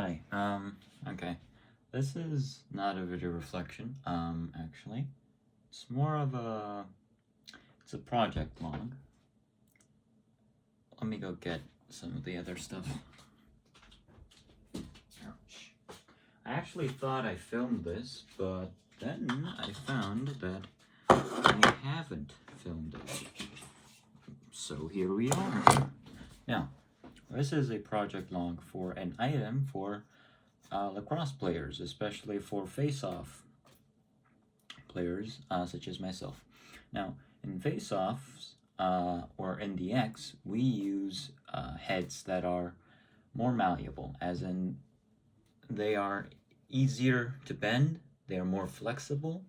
Hi. Okay. This is not a video reflection, actually. It's more of it's a project log. Let me go get some of the other stuff. Ouch. I actually thought I filmed this, but then I found that I haven't filmed it. So here we are. Now, this is a project log for an item for lacrosse players, especially for face-off players such as myself. Now, in face-offs or in DX, we use heads that are more malleable, as in they are easier to bend, they are more flexible,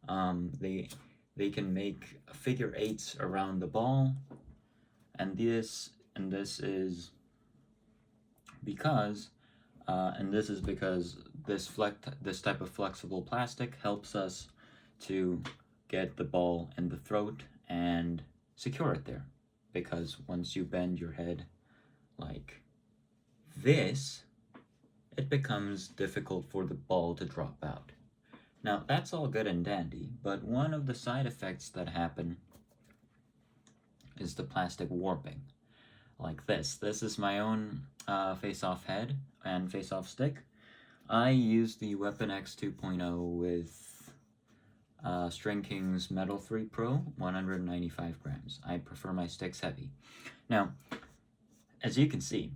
they can make figure eights around the ball, and this is because this type of flexible plastic helps us to get the ball in the throat and secure it there. Because once you bend your head like this, it becomes difficult for the ball to drop out. Now, that's all good and dandy, but one of the side effects that happen is the plastic warping. Like this. This is my own face-off head and face-off stick. I use the Weapon X 2.0 with String King's Metal 3 Pro, 195 grams. I prefer my sticks heavy. Now, as you can see,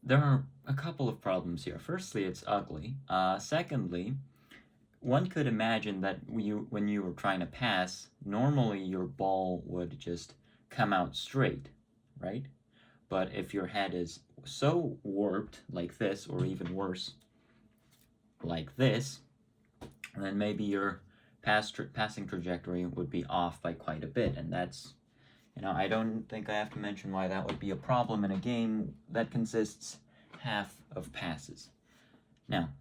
there are a couple of problems here. Firstly, it's ugly. Secondly, one could imagine that when you were trying to pass, normally your ball would just come out straight, right? But if your head is so warped like this, or even worse, like this, then maybe your passing trajectory would be off by quite a bit, and that's, I don't think I have to mention why that would be a problem in a game that consists half of passes. Now,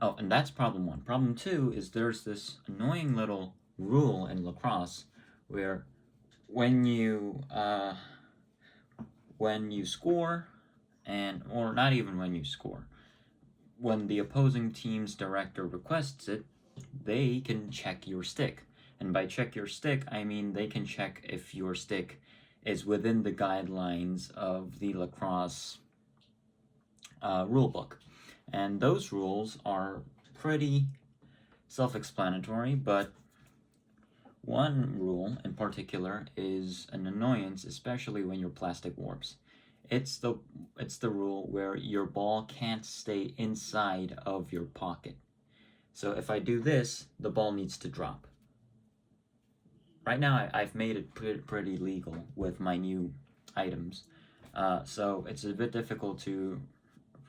and that's problem one. Problem two is there's this annoying little rule in lacrosse where when you score, or not even when you score, when the opposing team's director requests it, they can check your stick. And by check your stick, I mean they can check if your stick is within the guidelines of the lacrosse rulebook. And those rules are pretty self-explanatory, but one rule in particular is an annoyance, especially when your plastic warps. It's the rule where your ball can't stay inside of your pocket. So if I do this, the ball needs to drop. Right now, I've made it pretty legal with my new items, so it's a bit difficult to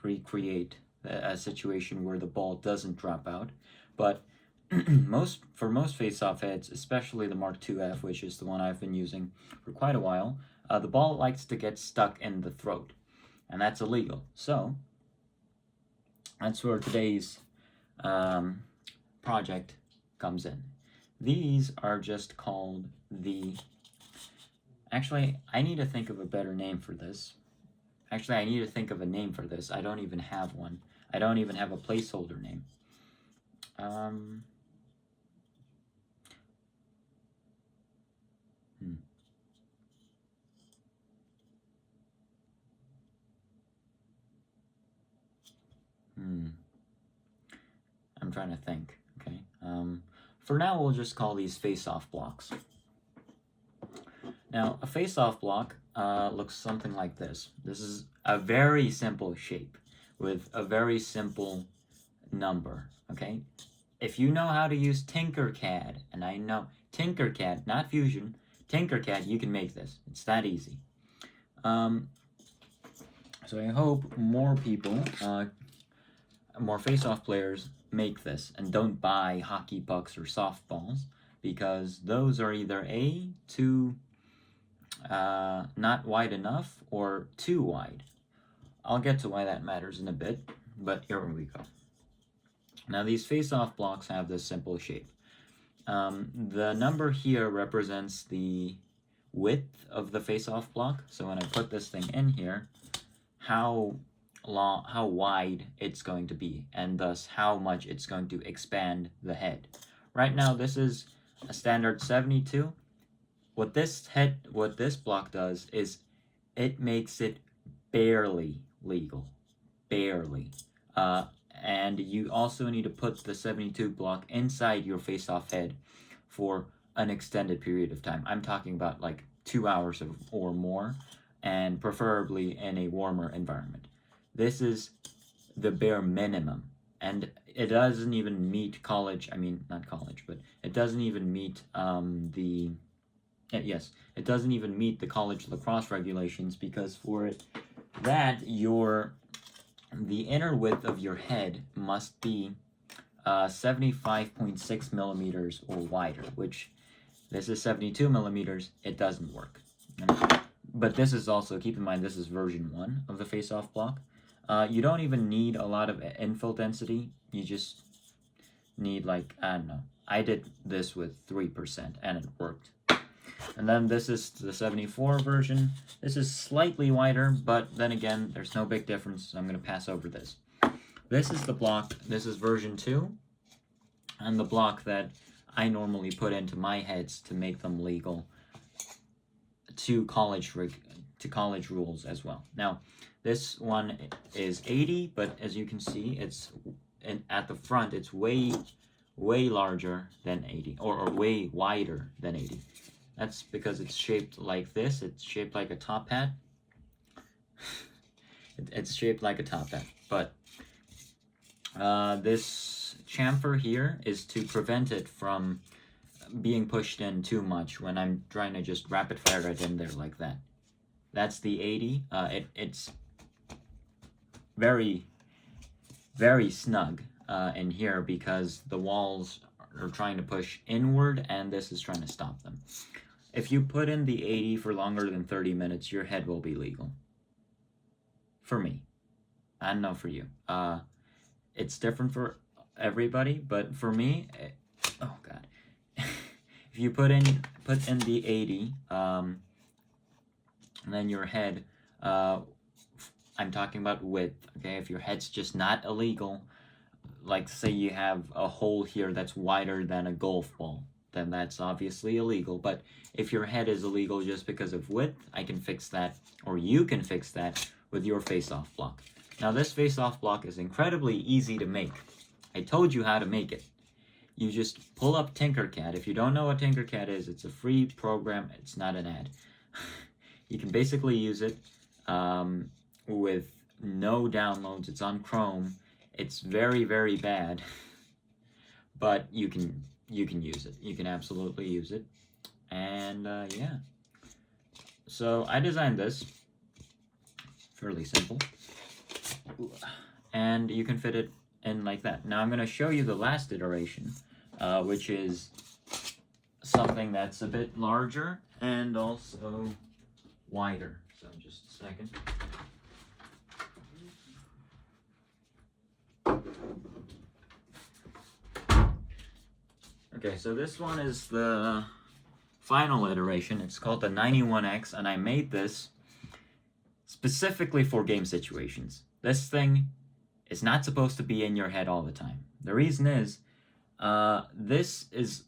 recreate a situation where the ball doesn't drop out, but for most face-off heads, especially the Mark IIF, which is the one I've been using for quite a while, the ball likes to get stuck in the throat, and that's illegal. So that's where today's project comes in. These are just called Actually, I need to think of a better name for this. Actually, I need to think of a name for this. I don't even have one. I don't even have a placeholder name. I'm trying to think. Okay. For now, we'll just call these face-off blocks. Now, a face-off block looks something like this. This is a very simple shape with a very simple number, okay? If you know how to use Tinkercad, and I know Tinkercad, not Fusion, Tinkercad, you can make this. It's that easy. So I hope more people, more face-off players, make this and don't buy hockey pucks or softballs, because those are either too not wide enough or too wide. I'll get to why that matters in a bit, but here we go. Now these face-off blocks have this simple shape. The number here represents the width of the face-off block, so when I put this thing in here, how wide it's going to be, and thus how much it's going to expand the head. Right now, this is a standard 72. What this block does is it makes it barely legal, barely. And you also need to put the 72 block inside your face-off head for an extended period of time. I'm talking about like 2 hours or more, and preferably in a warmer environment. This is the bare minimum, and it doesn't even meet college. I mean, not college, but it doesn't even meet yes, it doesn't even meet the college lacrosse regulations, because for it that the inner width of your head must be 75.6 millimeters or wider, which this is 72 millimeters. It doesn't work. But this is also, keep in mind, this is version 1 of the face-off block. You don't even need a lot of infill density. You just need, like, I don't know. I did this with 3% and it worked. And then this is the 74 version. This is slightly wider, but then again, there's no big difference, so I'm going to pass over this. This is the block. This is version 2, and the block that I normally put into my heads to make them legal to college rules as well. Now, this one is 80, but as you can see, it's at the front, it's way larger than 80, or way wider than 80. That's because it's shaped like this. It's shaped like a top hat. It's shaped like a top hat. But this chamfer here is to prevent it from being pushed in too much when I'm trying to just rapid fire it in there like that. That's the 80. It's very, very snug in here because the walls are trying to push inward and this is trying to stop them. If you put in the 80 for longer than 30 minutes, your head will be legal. For me. I don't know for you. It's different for everybody, but for me, oh god. If you put in the 80, then your head, I'm talking about width, okay? If your head's just not illegal, like say you have a hole here that's wider than a golf ball, then that's obviously illegal. But if your head is illegal just because of width, I can fix that, or you can fix that with your face-off block. Now this face-off block is incredibly easy to make. I told you how to make it. You just pull up Tinkercad. If you don't know what Tinkercad is, it's a free program. It's not an ad. You can basically use it with no downloads. It's on Chrome. It's very, very bad, but you can use it. You can absolutely use it. And yeah. So I designed this. Fairly simple. And you can fit it in like that. Now I'm going to show you the last iteration, which is something that's a bit larger and also wider. So just a second. Okay, so this one is the final iteration. It's called the 91X, and I made this specifically for game situations. This thing is not supposed to be in your head all the time. The reason is, this is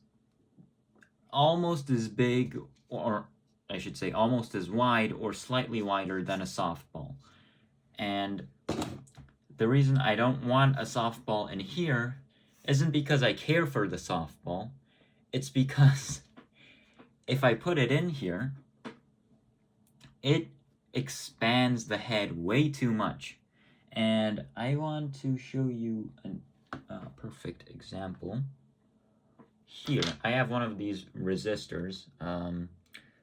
almost as big, or I should say almost as wide or slightly wider than a softball. And the reason I don't want a softball in here isn't because I care for the softball. It's because if I put it in here, it expands the head way too much. And I want to show you a perfect example. Here, I have one of these resistors,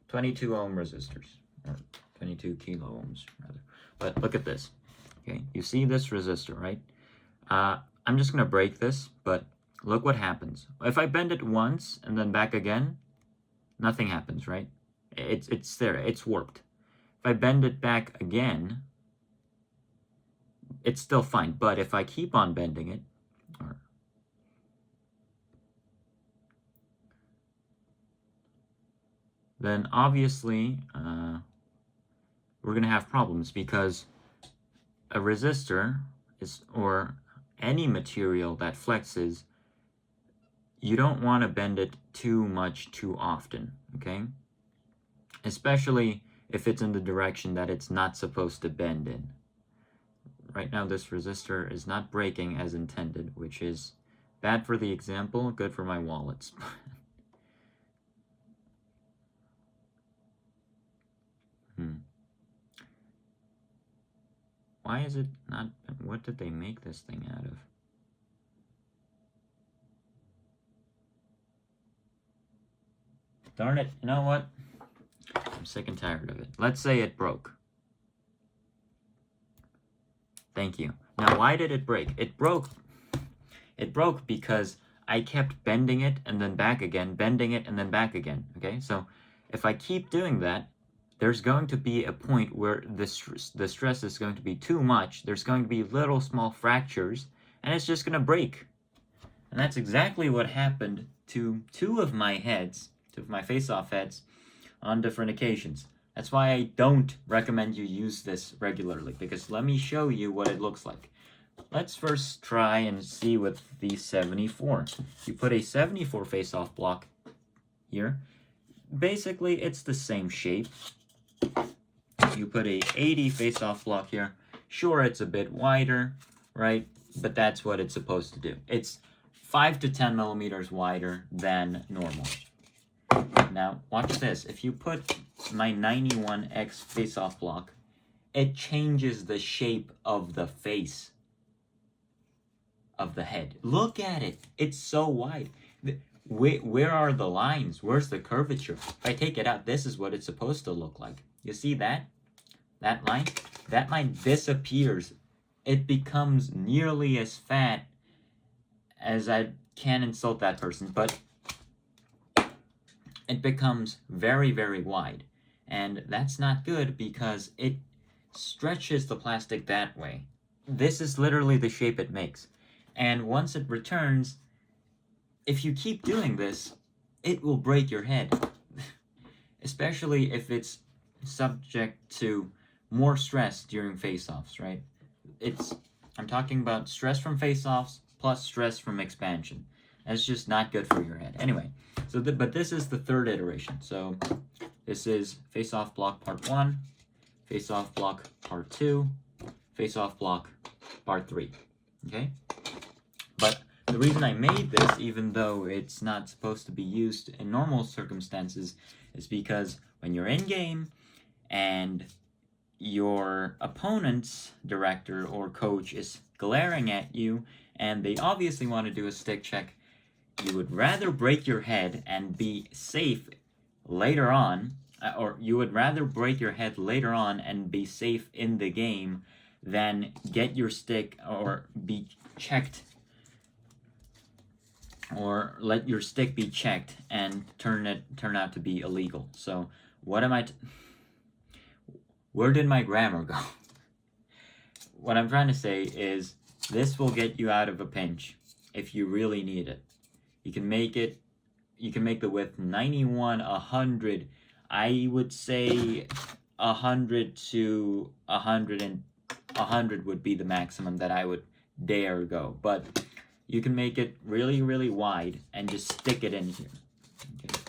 22 ohm resistors, or 22 kilo ohms, rather. But look at this, okay? You see this resistor, right? I'm just going to break this, but look what happens. If I bend it once and then back again, nothing happens, right? It's there, it's warped. If I bend it back again, it's still fine. But if I keep on bending it, then obviously we're going to have problems because a resistor is, or any material that flexes, you don't want to bend it too much too often, okay? Especially if it's in the direction that it's not supposed to bend in. Right now this resistor is not breaking as intended, which is bad for the example, good for my wallets. Why is it not, what did they make this thing out of? Darn it, you know what? I'm sick and tired of it. Let's say it broke. Thank you. Now, why did it break? It broke because I kept bending it and then back again, bending it and then back again, okay? So if I keep doing that, there's going to be a point where the stress is going to be too much. There's going to be little small fractures, and it's just going to break. And that's exactly what happened to two of my face-off heads on different occasions. That's why I don't recommend you use this regularly, because let me show you what it looks like. Let's first try and see with the 74. You put a 74 face-off block here. Basically, it's the same shape. You put a 80 face-off block here. Sure, it's a bit wider, right? But that's what it's supposed to do. It's 5 to 10 millimeters wider than normal. Now, watch this. If you put my 91X face-off block, it changes the shape of the face of the head. Look at it. It's so wide. Where are the lines? Where's the curvature? If I take it out, this is what it's supposed to look like. You see that? That line? That line disappears. It becomes nearly as fat as I can insult that person, but it becomes very, very wide. And that's not good because it stretches the plastic that way. This is literally the shape it makes. And once it returns, if you keep doing this, it will break your head. Especially if it's subject to more stress during face-offs, right? I'm talking about stress from face-offs plus stress from expansion. That's just not good for your head. Anyway, but this is the third iteration. So this is face-off block part 1, face-off block part 2, face-off block part 3. Okay? But the reason I made this, even though it's not supposed to be used in normal circumstances, is because when you're in-game and your opponent's director or coach is glaring at you and they obviously want to do a stick check, you would rather break your head and be safe later on, or you would rather break your head later on and be safe in the game than get your stick or be checked, or let your stick be checked and turn out to be illegal. So what am I where did my grammar go? What I'm trying to say is this will get you out of a pinch if you really need it. You can make the width 91, 100, I would say 100 to 100, and 100 would be the maximum that I would dare go. But you can make it really, really wide and just stick it in here. Okay.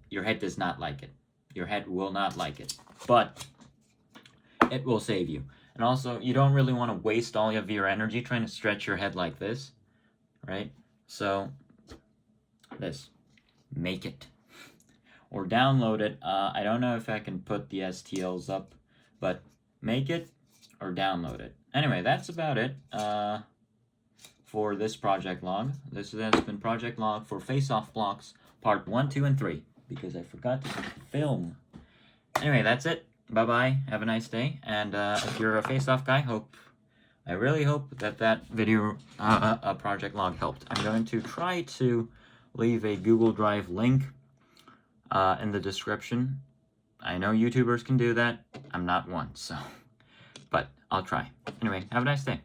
Your head does not like it. Your head will not like it. But it will save you. And also, you don't really want to waste all of your energy trying to stretch your head like this, right? So, make it. Or download it. I don't know if I can put the STLs up, but make it or download it. Anyway, that's about it for this project log. This has been project log for face-off blocks, part 1, 2, and 3, because I forgot to film. Anyway, that's it. Bye-bye. Have a nice day. And if you're a face-off guy, I really hope that video, project log helped. I'm going to try to leave a Google Drive link in the description. I know YouTubers can do that. I'm not one, so. But I'll try. Anyway, have a nice day.